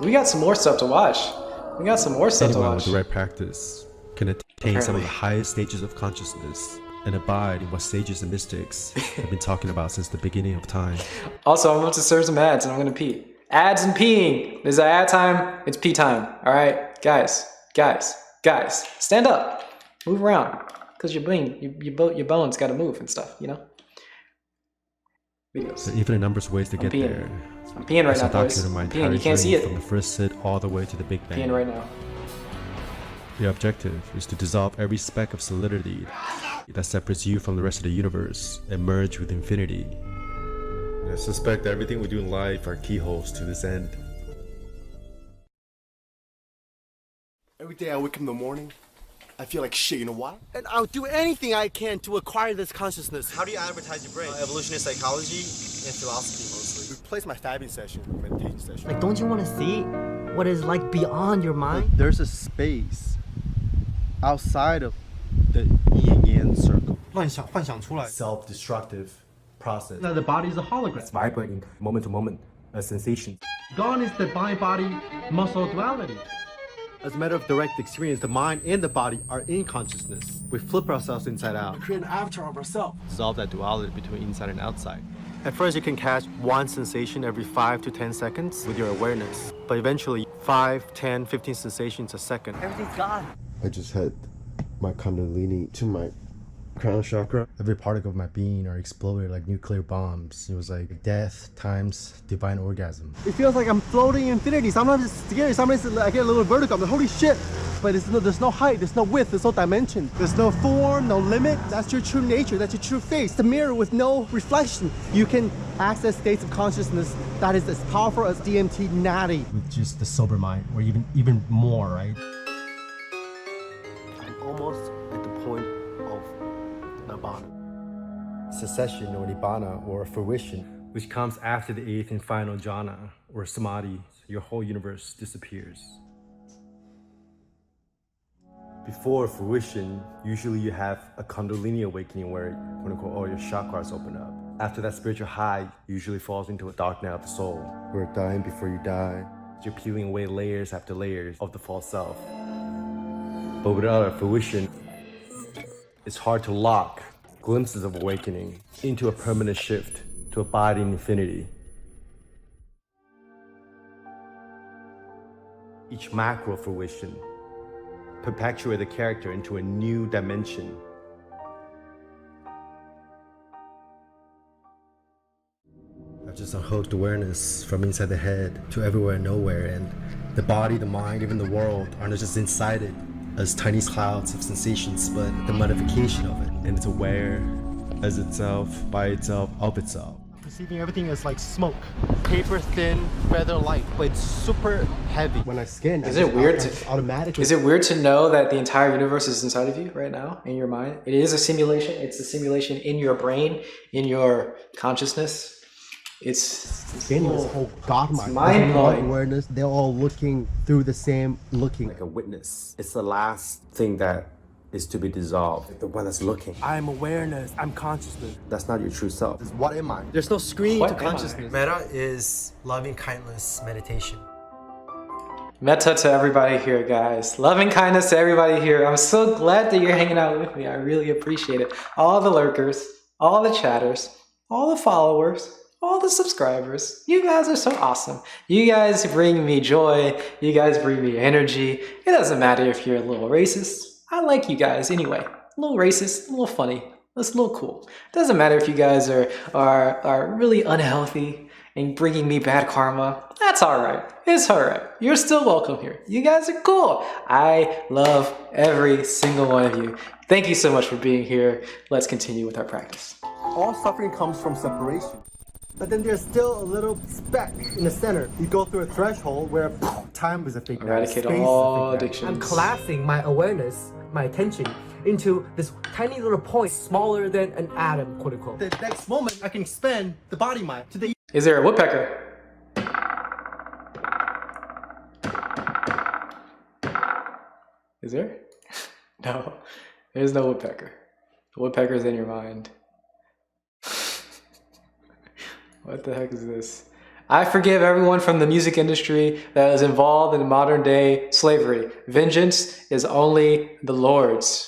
We got some more stuff to watch. We got some more stuff to Anyone watch. with the right practice can attain some of the highest stages of consciousness and abide in what sages and mystics have been talking about since the beginning of time. Also, I'm about to serve some ads and I'm gonna pee. Ads and peeing. There's ad time, it's pee time. All right, guys, stand up, move around, cause your bones gotta move and stuff, you know. Videos. There are infinite numbers of ways to get there. I'm peeing right now, boys. Documented my I'm entire peeing. You can't see journey it. from the first sit all the way to the Big Bang. Peeing right now. The objective is to dissolve every speck of solidity that separates you from the rest of the universe and merge with infinity. I suspect that everything we do in life are keyholes to this end. Every day I wake up in the morning, I feel like shit, you know why? And I'll do anything I can to acquire this consciousness. How do you advertise your brain? Evolutionist psychology and philosophy mostly. Replace my fabbing session with meditation session. Like, don't you want to see what is like beyond your mind? There's a space outside of the yin yang circle. 幻想出来。 Self-destructive process. Now the body is a hologram. Vibrating moment to moment, a sensation. Gone is the mind-body muscle duality. As a matter of direct experience, the mind and the body are in consciousness. We flip ourselves inside out. Create an avatar of ourselves. Dissolve that duality between inside and outside. At first, you can catch one sensation every 5 to 10 seconds with your awareness. But eventually, 5, 10, 15 sensations a second. Everything's gone. I just had my kundalini to my crown chakra. Every particle of my being are exploded like nuclear bombs. It was like death times divine orgasm. It feels like I'm floating in infinity. Sometimes it's scary. Sometimes I get a little vertigo. I'm like, holy shit. But there's no height, there's no width, there's no dimension. There's no form, no limit. That's your true nature, that's your true face. The mirror with no reflection. You can access states of consciousness that is as powerful as DMT natty. With just the sober mind, or even more, right? I'm almost at the point of nibbana. Cessation or nibbana or fruition, which comes after the 8th and final jhana or samadhi. Your whole universe disappears. Before fruition, usually you have a kundalini awakening where, quote unquote, all your chakras open up. After that spiritual high, usually falls into a dark night of the soul. We're dying before you die. You're peeling away layers after layers of the false self. But without a fruition, it's hard to lock glimpses of awakening into a permanent shift to abide in infinity. Each macro fruition perpetuate the character into a new dimension. I've just unhooked awareness from inside the head to everywhere and nowhere, and the body, the mind, even the world are not just inside it as tiny clouds of sensations, but the modification of it. And it's aware as itself, by itself, of itself. Perceiving everything as like smoke. Paper thin, feather light, but it's super heavy. When I scan, Is it weird to know that the entire universe is inside of you right now, in your mind? It is a simulation. It's a simulation in your brain, in your consciousness. It's Scanning this whole God mind. mind-blowing. Awareness, they're all looking through the same looking. Like a witness. It's the last thing that is to be dissolved. The one that's looking. I'm awareness, I'm consciousness. That's not your true self. What am I? There's no screen to consciousness. Metta is loving kindness meditation. Metta to everybody here, guys. Loving kindness to everybody here. I'm so glad that you're hanging out with me. I really appreciate it. All the lurkers, all the chatters, all the followers, all the subscribers. You guys are so awesome. You guys bring me joy. You guys bring me energy. It doesn't matter if you're a little racist. I like you guys anyway. A little racist, a little funny, that's a little cool. Doesn't matter if you guys are really unhealthy and bringing me bad karma. That's all right. It's all right. You're still welcome here. You guys are cool. I love every single one of you. Thank you so much for being here. Let's continue with our practice. All suffering comes from separation. But then there's still a little speck in the center. You go through a threshold where time is a fake. Eradicate all addictions. I'm collapsing my awareness, my attention, into this tiny little point smaller than an atom, quote unquote. The next moment, I can expand the body mind to the. Is there a woodpecker? Is there? No, there's no woodpecker. The woodpecker's in your mind. What the heck is this? I forgive everyone from the music industry that is involved in modern day slavery. Vengeance is only the Lord's.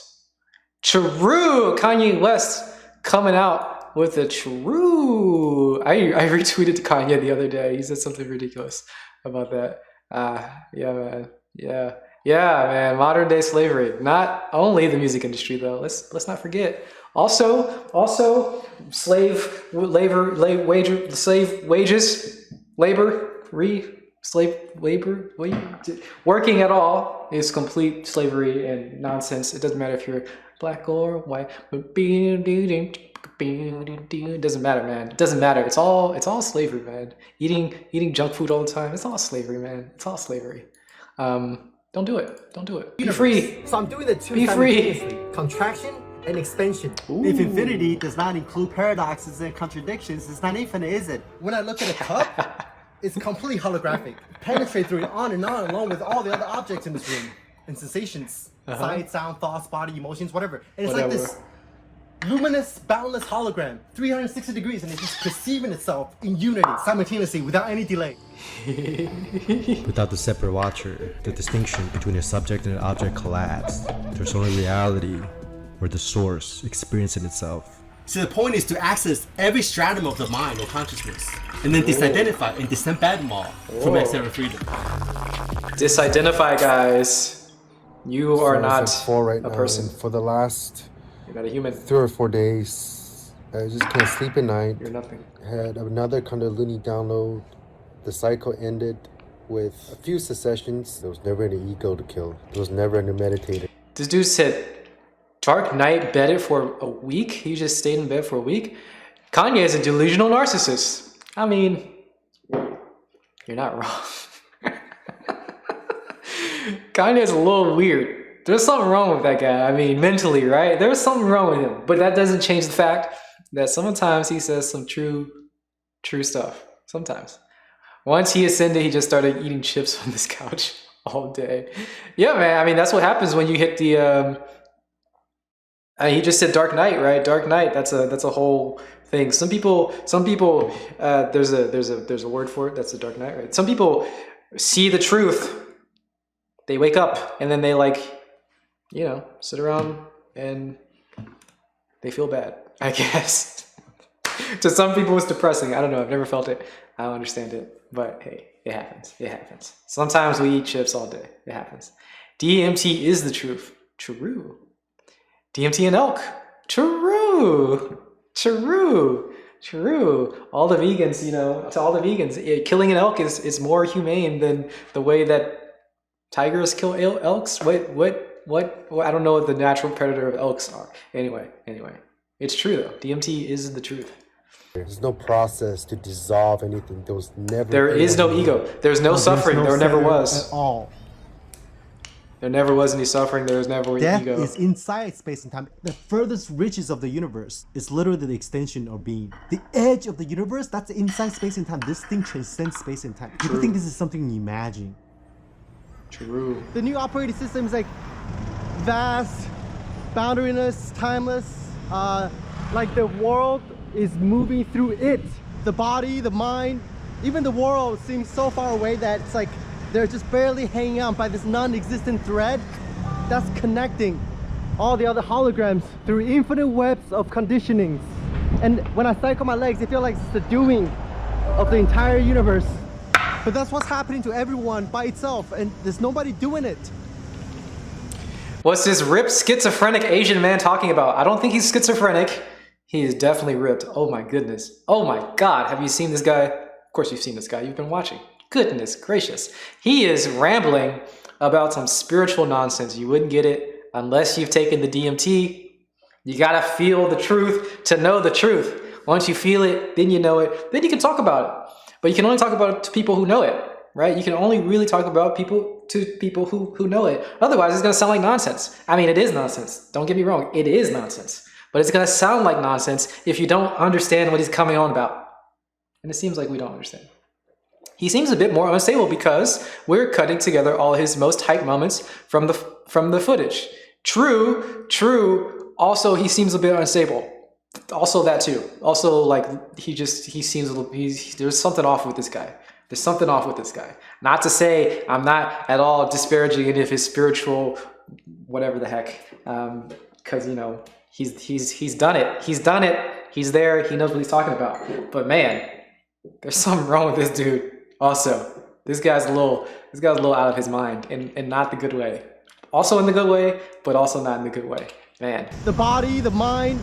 True! Kanye West coming out with the true. I retweeted Kanye the other day. He said something ridiculous about that. Yeah, man. Yeah, man. Modern day slavery. Not only the music industry, though. Let's not forget. Also, slave labor, working at all is complete slavery and nonsense. It doesn't matter if you're black or white. It doesn't matter, man. It doesn't matter. It's all slavery, man. Eating junk food all the time. It's all slavery, man. It's all slavery. Don't do it. Don't do it. Be free. So I'm doing the two Be free. simultaneously. Contraction and expansion. Ooh. If infinity does not include paradoxes and contradictions, it's not infinite, is it? When I look at a cup, it's completely holographic. Penetrate through it on and on, along with all the other objects in this room and sensations, sight, sound, thoughts, body, emotions, whatever. And it's like this luminous, boundless hologram, 360 degrees, and it's just perceiving itself in unity, simultaneously, without any delay. Without the separate watcher, the distinction between a subject and an object collapsed. There's only reality, or the source experiencing itself. So the point is to access every stratum of the mind or consciousness, and then disidentify and disembed them all from external freedom. Disidentify, guys. You are not It's like 4 right a now, person. and for the last You're not a human. 3 or 4 days, I just can't sleep at night. You're nothing. Had another Kundalini download. The cycle ended with a few secessions. There was never any ego to kill. There was never any meditator. This dude said Dark Knight bedded for a week. He just stayed in bed for a week. Kanye is a delusional narcissist. I mean, you're not wrong. Kanye's a little weird. There's something wrong with that guy. I mean, mentally, right? There's something wrong with him. But that doesn't change the fact that sometimes he says some true stuff. Sometimes. Once he ascended, he just started eating chips on this couch all day. Yeah, man. I mean, that's what happens when you hit the. He just said Dark Knight, right? Dark Knight. That's a whole thing. Some people. There's a word for it. That's the Dark Knight, right? Some people see the truth. They wake up and then they sit around and they feel bad, I guess. To some people, it's depressing. I don't know. I've never felt it. I don't understand it. But hey, it happens. It happens. Sometimes we eat chips all day. It happens. DMT is the truth. True. DMT and elk. True. All the vegans, to all the vegans, killing an elk is more humane than the way that tigers kill elks. What? I don't know what the natural predator of elks are. Anyway. It's true though. DMT is the truth. There's no process to dissolve anything. There was never. There is no ego. There's no suffering. There's no There never center was. at all. There never was any suffering. There was never Death ego. is inside space and time. The furthest reaches of the universe is literally the extension of being. The edge of the universe, that's inside space and time. This thing transcends space and time. People think this is something you imagine. True. The new operating system is like vast, boundaryless, timeless. Like the world is moving through it. The body, the mind, even the world seems so far away that it's like they're just barely hanging on by this non-existent thread that's connecting all the other holograms through infinite webs of conditionings. And when I cycle my legs, I feel like it's the doing of the entire universe. But that's what's happening to everyone by itself, and there's nobody doing it. What's this ripped schizophrenic Asian man talking about? I don't think he's schizophrenic. He is definitely ripped. Oh my goodness. Oh my God. Have you seen this guy? Of course you've seen this guy. You've been watching. Goodness gracious. He is rambling about some spiritual nonsense. You wouldn't get it unless you've taken the DMT. You gotta feel the truth to know the truth. Once you feel it, then you know it. Then you can talk about it. But you can only talk about it to people who know it, right? You can only really talk about people who know it. Otherwise, it's gonna sound like nonsense. I mean, it is nonsense. Don't get me wrong. It is nonsense. But it's gonna sound like nonsense if you don't understand what he's coming on about. And it seems like we don't understand. He seems a bit more unstable because we're cutting together all his most hype moments from the footage. True. Also, he seems a bit unstable. Also that too. Also, like, he seems a little, there's something off with this guy. There's something off with this guy. Not to say I'm not at all disparaging any of his spiritual, whatever the heck, because, you know, he's done it. He's done it. He's there. He knows what he's talking about. But man, there's something wrong with this dude. Also, this guy's a little out of his mind, and not the good way. Also in the good way, but also not in the good way. Man. The body, the mind,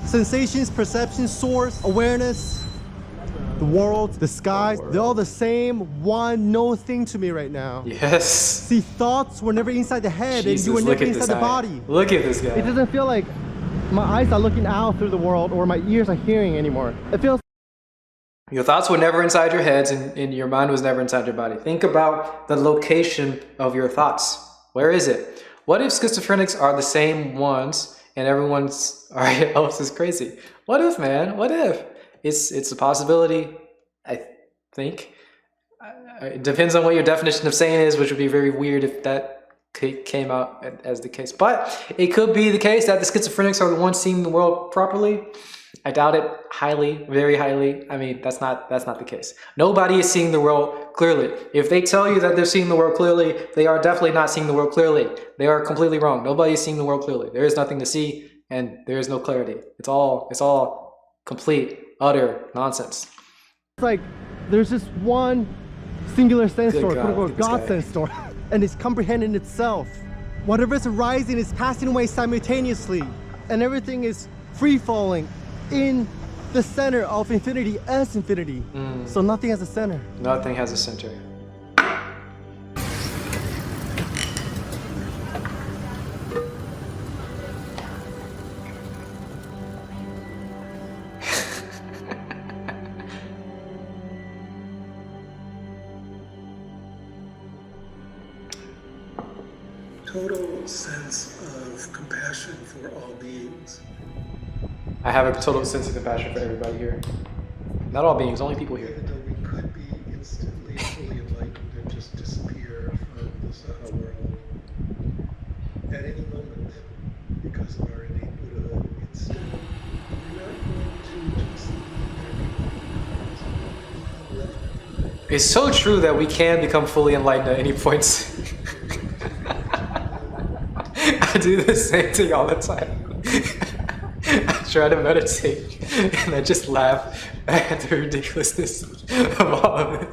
sensations, perceptions, source, awareness, the world, the sky, they're all the same one no thing to me right now. Yes. See, thoughts were never inside the head, Jesus, and you were look never at inside this the guy. body. Look at this guy. It doesn't feel like my eyes are looking out through the world or my ears are hearing anymore. It feels Your thoughts were never inside your heads, and your mind was never inside your body. Think about the location of your thoughts. Where is it? What if schizophrenics are the same ones and everyone's else is crazy? What if, man? What if? It's a possibility, I think. It depends on what your definition of sane is, which would be very weird if that came out as the case. But it could be the case that the schizophrenics are the ones seeing the world properly. I doubt it highly, very highly. I mean, that's not the case. Nobody is seeing the world clearly. If they tell you that they're seeing the world clearly, they are definitely not seeing the world clearly. They are completely wrong. Nobody is seeing the world clearly. There is nothing to see, and there is no clarity. It's all complete, utter nonsense. like there's just one singular sense Good store, God, quote look unquote, at this God guy. sense store, and it's comprehending itself. Whatever is arising is passing away simultaneously, and everything is free falling in the center of infinity as infinity. So nothing has a center. Nothing has a center. Total sense of compassion for all beings. I have a total sense of compassion for everybody here. Not all beings, only people here. Even though we could be instantly fully enlightened and just disappear from the Saha world at any moment because of our innate Buddhahood, instead, we're not going to just leave everything left. It's so true that we can become fully enlightened at any point. I do the same thing all the time. I try to meditate and I just laugh at the ridiculousness of all of it.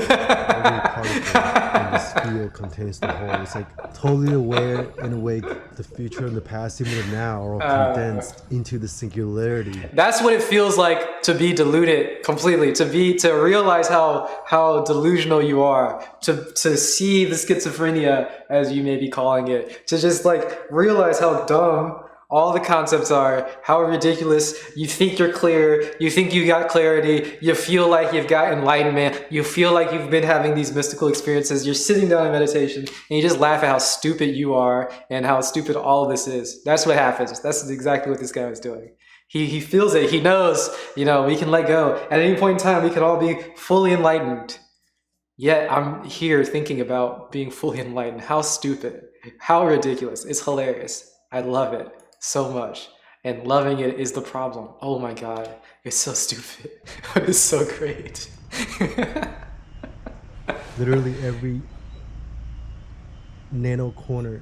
Every particle in this field contains the whole. It's like totally aware and awake. The future and the past, even the now, are all condensed into the singularity. That's what it feels like to be deluded completely, to realize how delusional you are, to see the schizophrenia, as you may be calling it, to just like realize how dumb all the concepts are, how ridiculous. You think you're clear, you think you got clarity, you feel like you've got enlightenment, you feel like you've been having these mystical experiences, you're sitting down in meditation, and you just laugh at how stupid you are and how stupid all of this is. That's what happens. That's exactly what this guy was doing. He feels it, he knows, we can let go. At any point in time, we can all be fully enlightened. Yet I'm here thinking about being fully enlightened. How stupid, how ridiculous. It's hilarious. I love it so much, and loving it is the problem. Oh my God, it's so stupid, but it's so great. Literally every nano corner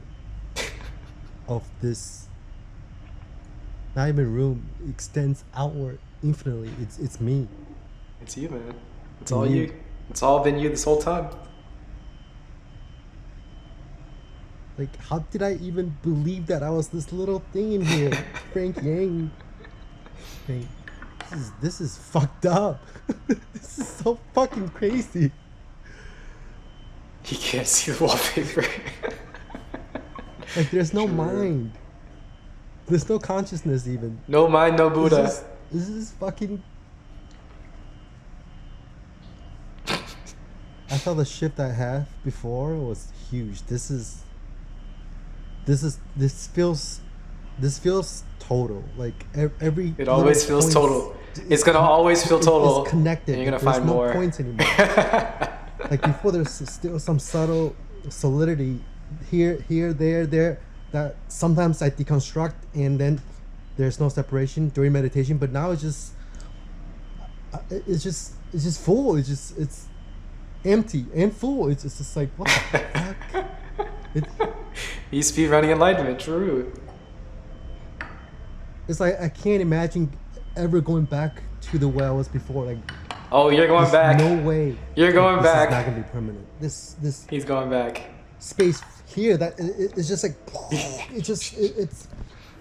of this, not even room, extends outward infinitely. It's me. It's you, man. It's all you. It's all been you this whole time. Like, how did I even believe that I was this little thing in here? Frank Yang. Hey, this is fucked up. This is so fucking crazy. He can't see the wallpaper. Like, there's no mind. There's no consciousness even. No mind, no Buddha. This is fucking... I thought the shift I had before was huge. This feels total. Like every. It always feels total. It's gonna always feel total. It's connected. And you're gonna There's find no more points anymore. Like before, there's still some subtle solidity here, there. That sometimes I deconstruct, and then there's no separation during meditation, but now it's just full. It's empty and full. It's just like, what the fuck? He's speedrunning enlightenment, true. It's like I can't imagine ever going back to the way I was before. Like, oh, you're going back. No way. You're going back. This is not gonna be permanent. This. He's going back. Space here, that it's just like, it's.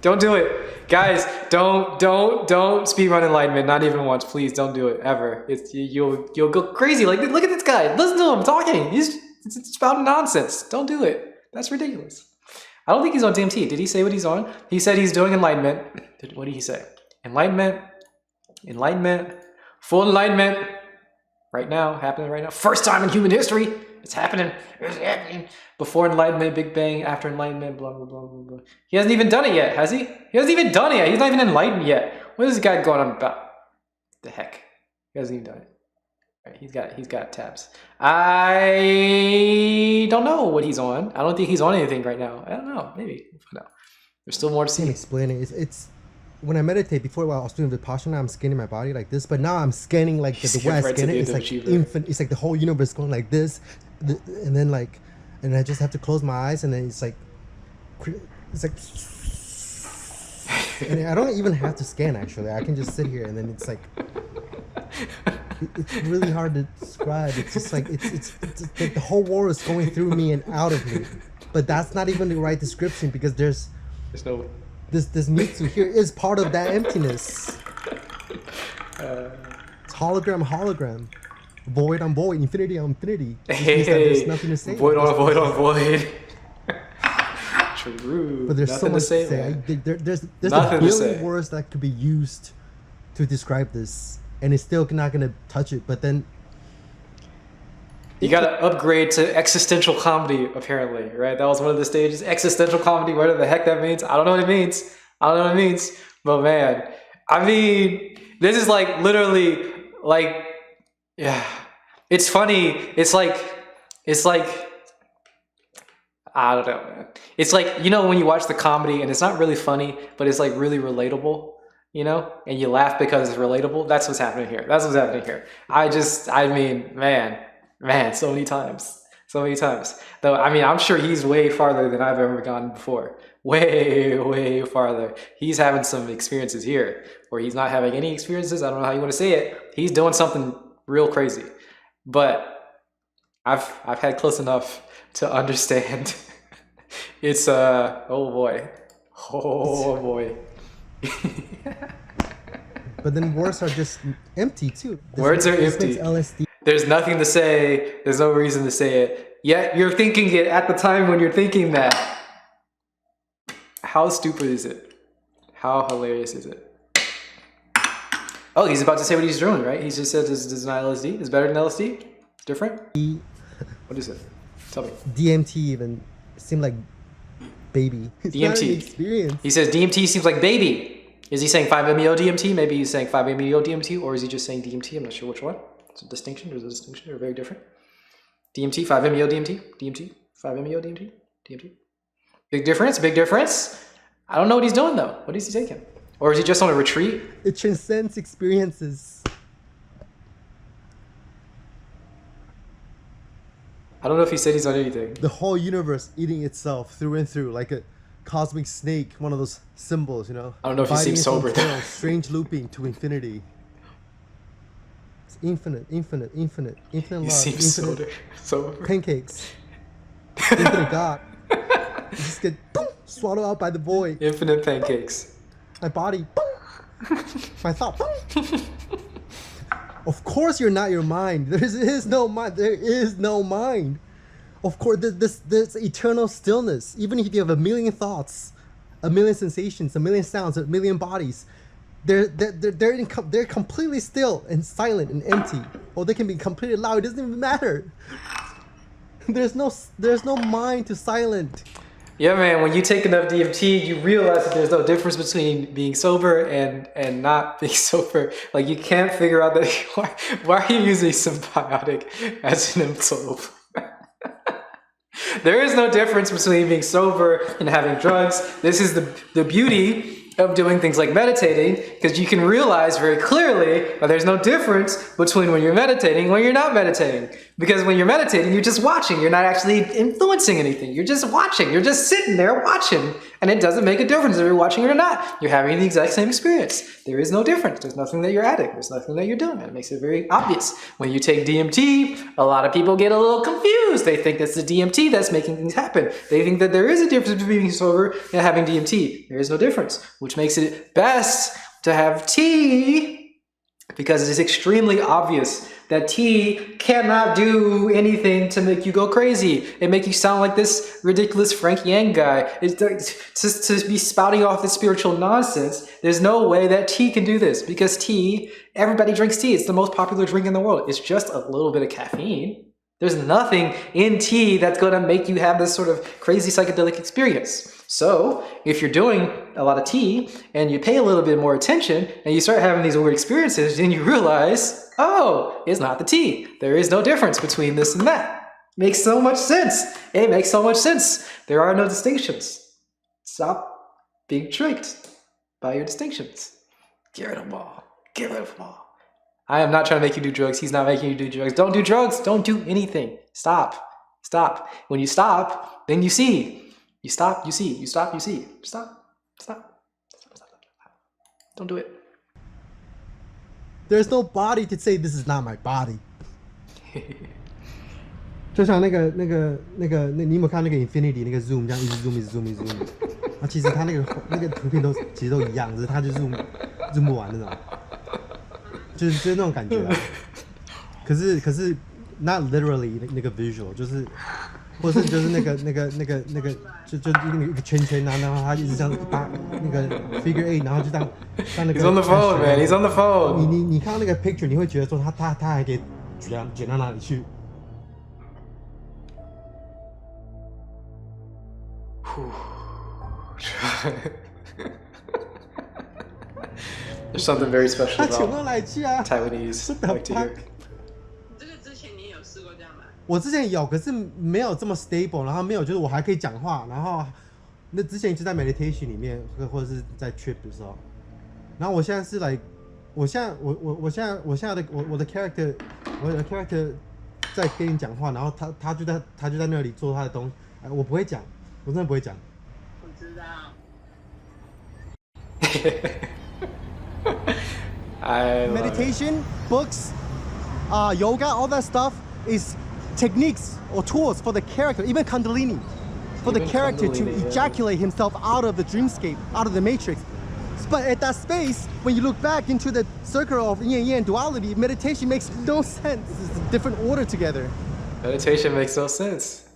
Don't do it, guys. Don't speedrun enlightenment. Not even once, please. Don't do it ever. You'll go crazy. Like, look at this guy. Listen to him talking. It's spouting nonsense. Don't do it. That's ridiculous. I don't think he's on DMT. Did he say what he's on? He said he's doing enlightenment. What did he say? Enlightenment, full enlightenment. Right now, happening right now. First time in human history. It's happening. It's happening. Before enlightenment, Big Bang. After enlightenment, blah, blah, blah, blah, blah. He hasn't even done it yet, has he? He hasn't even done it yet. He's not even enlightened yet. What is this guy going on about? The heck? He hasn't even done it. Right, he's got tabs. I don't know what he's on. I don't think he's on anything right now. I don't know. Maybe. We'll find out. There's still more to see. I can't explain it. It's when I meditate before, while I was doing Vipassana, I'm scanning my body like this, but now I'm scanning like the way I scan it. It's like infinite. It's like the whole universe going like this, and then like, and I just have to close my eyes, and then it's like, and I don't even have to scan actually. I can just sit here, and then it's like, it's really hard to describe. It's just like it's like the whole world is going through me and out of me, but that's not even the right description because there's no. This Mitsu here is part of that emptiness. It's hologram, void on void, infinity on infinity. Hey, there's nothing to say. Void on void. True. But there's nothing so much to say. There's a billion words that could be used to describe this, and it's still not gonna touch it. But then you gotta upgrade to existential comedy, apparently, right? That was one of the stages. Existential comedy, whatever the heck that means. I don't know what it means. But man, I mean, this is like literally like, yeah. It's funny. It's like, I don't know, man. It's like, you know, when you watch the comedy and it's not really funny, but it's like really relatable, you know, and you laugh because it's relatable. That's what's happening here. I mean, man, so many times. Though, I mean, I'm sure he's way farther than I've ever gone before. Way farther. He's having some experiences here, or he's not having any experiences. I don't know how you want to say it. He's doing something real crazy. But I've had close enough to understand. It's oh boy. But then words are just empty too. Words are empty. LSD. There's nothing to say. There's no reason to say it. Yet you're thinking it at the time when you're thinking that. How stupid is it? How hilarious is it? Oh, he's about to say what he's doing, right? He just said this is an LSD. It's better than LSD? Different? What is it? Tell me. DMT even seemed like baby. It's not an experience. He says DMT seems like baby. Is he saying 5-MeO DMT? Maybe he's saying 5-MeO DMT, or is he just saying DMT? I'm not sure which one. It's a distinction. There's a distinction. They're very different. DMT, 5-MeO DMT, DMT, 5-MeO DMT, DMT. Big difference. I don't know what he's doing though. What is he taking? Or is he just on a retreat? It transcends experiences. I don't know if he said he's on anything. The whole universe eating itself through and through, like a cosmic snake, one of those symbols, you know? I don't know if he seems sober though. Strange looping to infinity. It's infinite love. He seems sober. Pancakes. Infinite God. You just get boom, swallowed out by the void. Infinite pancakes. My body, boom. My thought, boom. Of course you're not your mind. There is no mind. There is no mind. Of course, this eternal stillness. Even if you have a million thoughts, a million sensations, a million sounds, a million bodies, they're completely still and silent and empty. Or they can be completely loud. It doesn't even matter. There's no mind to silent. Yeah, man. When you take enough DMT, you realize that there's no difference between being sober and not being sober. Like you can't figure out that. Why are you using symbiotic as an insult? There is no difference between being sober and having drugs. This is the beauty of doing things like meditating, because you can realize very clearly that there's no difference between when you're meditating and when you're not meditating. Because when you're meditating, you're just watching. You're not actually influencing anything. You're just watching. You're just sitting there watching. And it doesn't make a difference if you're watching or not. You're having the exact same experience. There is no difference. There's nothing that you're adding. There's nothing that you're doing. It makes it very obvious. When you take DMT, a lot of people get a little confused. They think that's the DMT that's making things happen. They think that there is a difference between being sober and having DMT. There is no difference, which makes it best to have tea, because it is extremely obvious that tea cannot do anything to make you go crazy and make you sound like this ridiculous Frank Yang guy. It's to be spouting off this spiritual nonsense. There's no way that tea can do this, because tea, everybody drinks tea. It's the most popular drink in the world. It's just a little bit of caffeine. There's nothing in tea that's going to make you have this sort of crazy psychedelic experience. So if you're doing a lot of tea and you pay a little bit more attention and you start having these weird experiences, then you realize, oh, it's not the tea. There is no difference between this and that. Makes so much sense. It makes so much sense. There are no distinctions. Stop being tricked by your distinctions. Get rid of them all. Get rid of them all. I am not trying to make you do drugs. He's not making you do drugs. Don't do drugs. Don't do anything. Stop. Stop. When you stop, then you see. You stop, you see. You stop, you see. Stop. Stop. Stop. Don't do it. There's no body to say this is not my body. 就像那个你有没有看那个 Infinity 那个 Zoom 这样一直 Zoom 一直 Zoom 一直 Zoom， 啊，其实它那个图片其实都一样，只是它就 Zoom 不完那种，就是那种感觉啊。可是 not literally 那个 visual 就是。或是就是那个就那个圈圈啊，然后他一直这样把那个 figure eight， 然后就当那个。He's on the phone, man. He's on the phone. 你看到那个 picture， 你会觉得说他还可以卷到哪里去？There's something very special 他卷到 about 哪里去啊 Taiwanese like to hear. 我之前有，可是没有这么 stable， 然后没有就是我还可以讲话，然后那之前就在 meditation 里面，或者是在 trip 的时候，然后我现在是 like， 我现在的 character， 我的 character 在跟你讲话，然后他就在那里做他的东西，我不会讲，我真的不会讲。我知道。Meditation, books, yoga, all that stuff is techniques or tools for the character, even Kundalini, for the character to ejaculate himself out of the dreamscape, out of the matrix. But at that space, when you look back into the circle of yin and yang duality, meditation makes no sense. It's a different order together. Meditation makes no sense.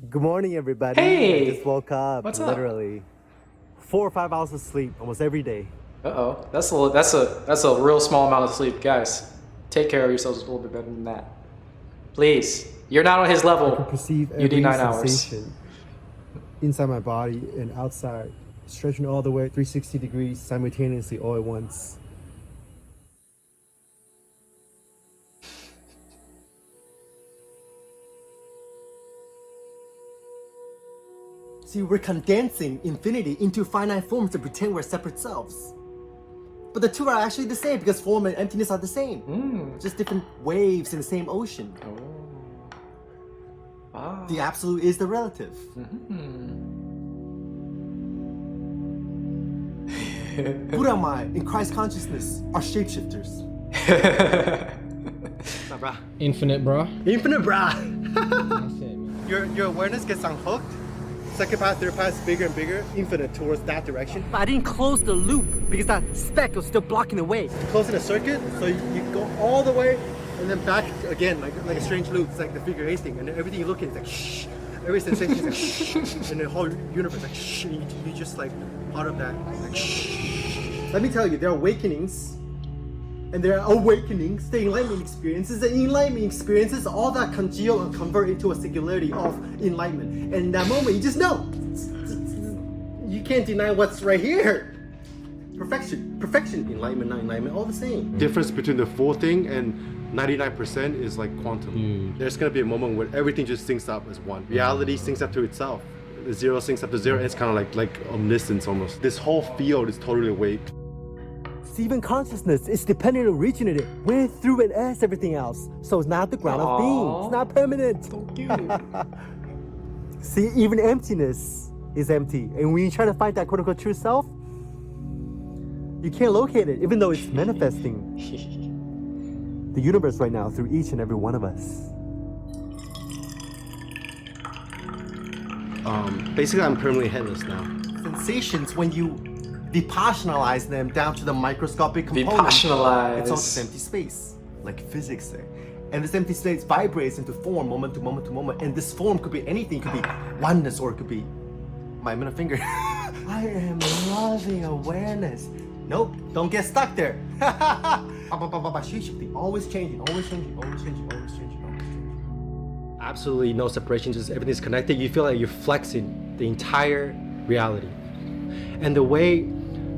Good morning, everybody. Hey! I just woke up. What's up? Literally 4 or 5 hours of sleep almost every day. Uh-oh. That's a real small amount of sleep. Guys, take care of yourselves a little bit better than that. Please. You're not on his level. I can perceive you need every 9 hours. sensation inside my body and outside, stretching all the way 360 degrees simultaneously all at once. See, we're condensing infinity into finite forms to pretend we're separate selves. But the two are actually the same because form and emptiness are the same. Just different waves in the same ocean. Oh. Wow. The absolute is the relative. Buddha mind and Christ consciousness are shapeshifters. What's up, brah? Infinite, bro. Infinite, brah. That's it, man. Your awareness gets unhooked. Second path, third path is bigger and bigger, infinite towards that direction. But I didn't close the loop because that speck was still blocking the way. Closing a circuit, so you go all the way and then back again, like a strange loop. It's like the figure eight thing, and then everything you look at is like shh. Every sensation is like shh, and the whole universe is like shh. And you just like part of that, like shh. Let me tell you, there are awakenings, and there are awakenings, the enlightenment experiences, and enlightenment experiences, all that congeal and convert into a singularity of enlightenment. And in that moment, you just know. You can't deny what's right here. Perfection, enlightenment, not enlightenment, all the same. Difference between the full thing and 99% is like quantum. There's gonna be a moment where everything just syncs up as one. Reality syncs up to itself. The zero syncs up to zero. It's kind of like omniscience almost. This whole field is totally awake. See, even consciousness is dependent on originated with, through, and as everything else. So it's not the ground of being. It's not permanent. So cute. See, even emptiness is empty. And when you try to find that quote-unquote true self, you can't locate it, even though it's manifesting the universe right now through each and every one of us. Basically, I'm permanently headless now. Sensations, when you depersonalize them down to the microscopic component, Depersonalize. it's all just empty space, like physics say. And this empty space vibrates into form, moment to moment to moment. And this form could be anything. It could be oneness, or it could be my middle finger. I am loving awareness. Nope, don't get stuck there. Always changing, always changing, always changing, always changing, always changing. Absolutely no separation, just everything's connected. You feel like you're flexing the entire reality. And the way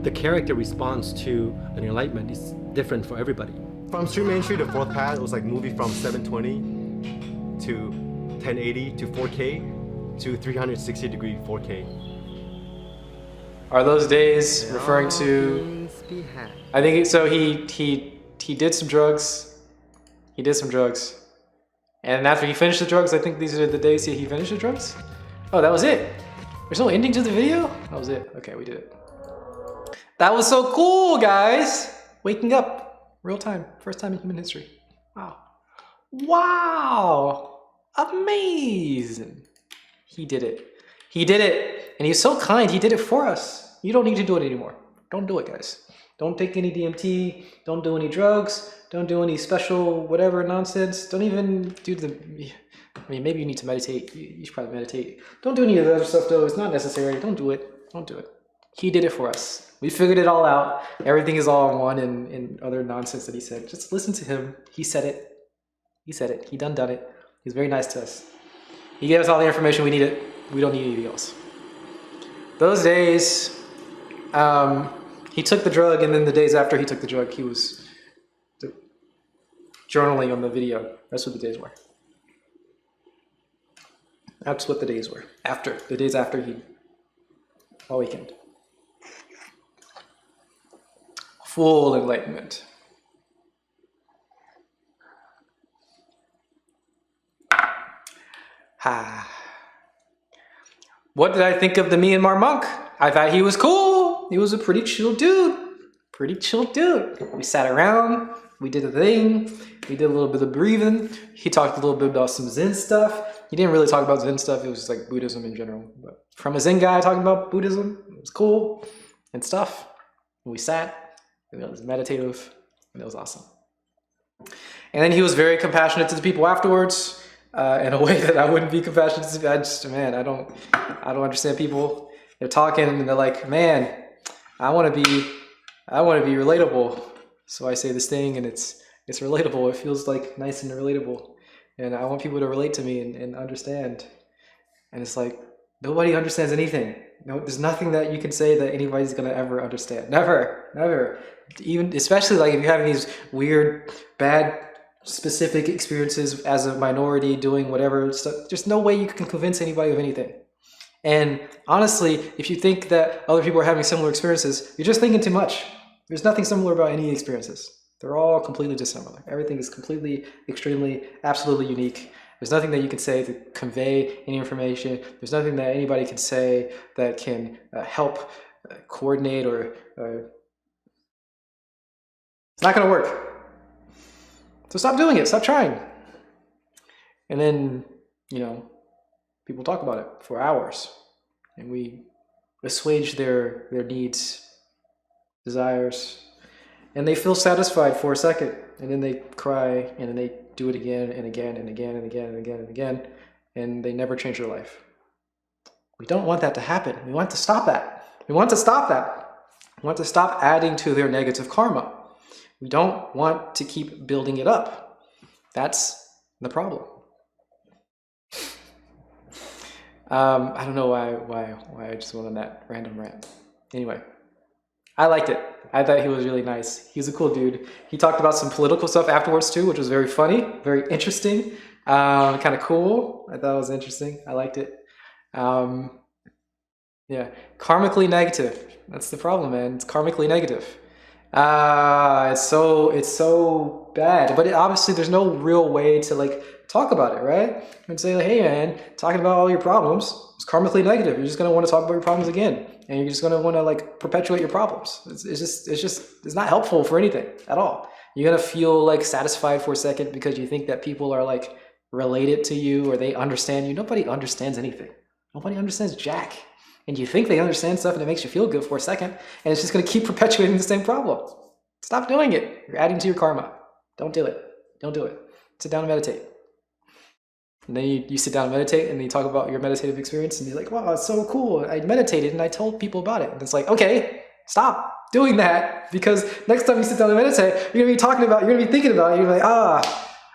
the character responds to an enlightenment is different for everybody. From stream entry to fourth path, it was like movie from 720 to 1080 to 4K to 360-degree 4K. Are those days referring to? I think so. He did some drugs. He did some drugs, and after he finished the drugs, I think these are the days he finished the drugs. Oh, that was it. There's no ending to the video. That was it. Okay, we did it. That was so cool, guys. Waking up, real time, first time in human history. Wow, wow, amazing. He did it. He did it, and he's so kind. He did it for us. You don't need to do it anymore. Don't do it, guys. Don't take any DMT. Don't do any drugs. Don't do any special whatever nonsense. Don't even do the... I mean, maybe you need to meditate. You should probably meditate. Don't do any of the other stuff, though. It's not necessary. Don't do it. Don't do it. He did it for us. We figured it all out. Everything is all in one and other nonsense that he said. Just listen to him. He said it. He said it. He done it. He's very nice to us. He gave us all the information we needed. We don't need anything else. Those days, he took the drug, and then the days after he took the drug, he was journaling on the video. That's what the days were. That's what the days were. After, the days after he awakened. Full enlightenment. What did I think of the Myanmar monk? I thought he was cool. He was a pretty chill dude. Pretty chill dude. We sat around. We did a thing. We did a little bit of breathing. He talked a little bit about some Zen stuff. He didn't really talk about Zen stuff. It was just like Buddhism in general. But from a Zen guy talking about Buddhism, it was cool and stuff. And we sat. And it was meditative. And it was awesome. And then he was very compassionate to the people afterwards. In a way that I wouldn't be compassionate to. I don't understand people. They're talking and they're like, man, I want to be relatable. So I say this thing and it's relatable. It feels like nice and relatable. And I want people to relate to me and understand. And it's like, nobody understands anything. No, there's nothing that you can say that anybody's going to ever understand. Never, never. Even, especially like if you're having these weird, bad, specific experiences as a minority doing whatever stuff, there's no way you can convince anybody of anything. And honestly, if you think that other people are having similar experiences, you're just thinking too much. There's nothing similar about any experiences. They're all completely dissimilar. Everything is completely, extremely, absolutely unique. There's nothing that you can say to convey any information. There's nothing that anybody can say that can help coordinate or it's not going to work. So stop doing it. Stop trying. And then, people talk about it for hours. And we assuage their needs, desires. And they feel satisfied for a second. And then they cry. And then they do it again and again and again and again and again and again. And they never change their life. We don't want that to happen. We want to stop that. We want to stop that. We want to stop adding to their negative karma. We don't want to keep building it up. That's the problem. I don't know why I just went on that random rant. Anyway, I liked it. I thought he was really nice. He was a cool dude. He talked about some political stuff afterwards too, which was very funny, very interesting, kind of cool. I thought it was interesting. I liked it. Yeah, karmically negative. That's the problem, man. It's karmically negative. It's so bad. But obviously, there's no real way to like talk about it, right? And say, like, hey, man, talking about all your problems is karmically negative. You're just gonna want to talk about your problems again, and you're just gonna want to like perpetuate your problems. It's not helpful for anything at all. You're gonna feel like satisfied for a second because you think that people are like related to you or they understand you. Nobody understands anything. Nobody understands jack. And you think they understand stuff and it makes you feel good for a second, and it's just going to keep perpetuating the same problem. Stop doing it. You're adding to your karma. Don't do it. Don't do it. Sit down and meditate. And then you sit down and meditate, and then you talk about your meditative experience, and you're like, wow, it's so cool. I meditated and I told people about it. And it's like, okay, stop doing that, because next time you sit down and meditate, you're going to be thinking about it. You're like,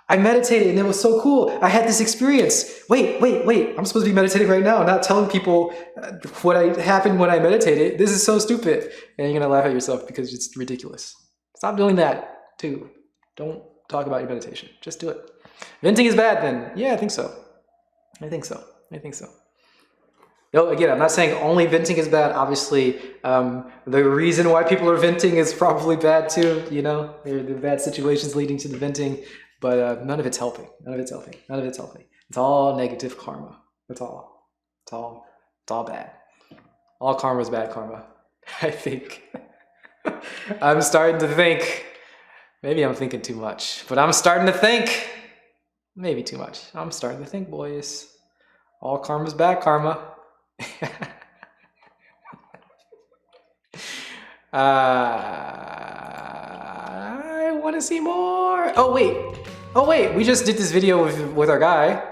I meditated and it was so cool. I had this experience. Wait. I'm supposed to be meditating right now, not telling people what happened when I meditated. This is so stupid. And you're going to laugh at yourself because it's ridiculous. Stop doing that too. Don't talk about your meditation. Just do it. Venting is bad then. Yeah, I think so. No, again, I'm not saying only venting is bad. Obviously, the reason why people are venting is probably bad too. You know, there are bad situations leading to the venting. But none of it's helping. It's all negative karma. It's all bad. All karma is bad karma. I think. I'm starting to think. Maybe I'm thinking too much. But I'm starting to think. Maybe too much. I'm starting to think, boys. All karma is bad karma. I want to see more. Oh wait, we just did this video with our guy.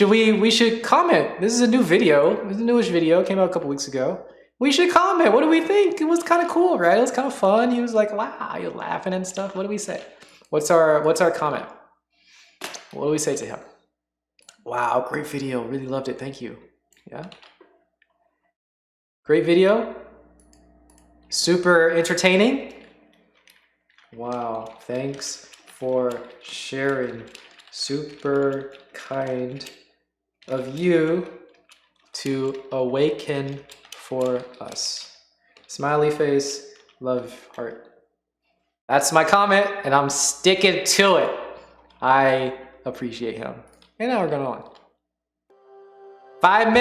We should comment. This is a new video. It's the newest video, came out a couple weeks ago. We should comment. What do we think? It was kind of cool, right? It was kind of fun. He was like, wow, you're laughing and stuff. What do we say? What's our comment? What do we say to him? Wow, great video. Really loved it. Thank you. Yeah. Great video. Super entertaining. Wow, thanks for sharing. Super kind of you to awaken for us. Smiley face, love heart. That's my comment, and I'm sticking to it. I appreciate him. And now we're going on. 5 minutes.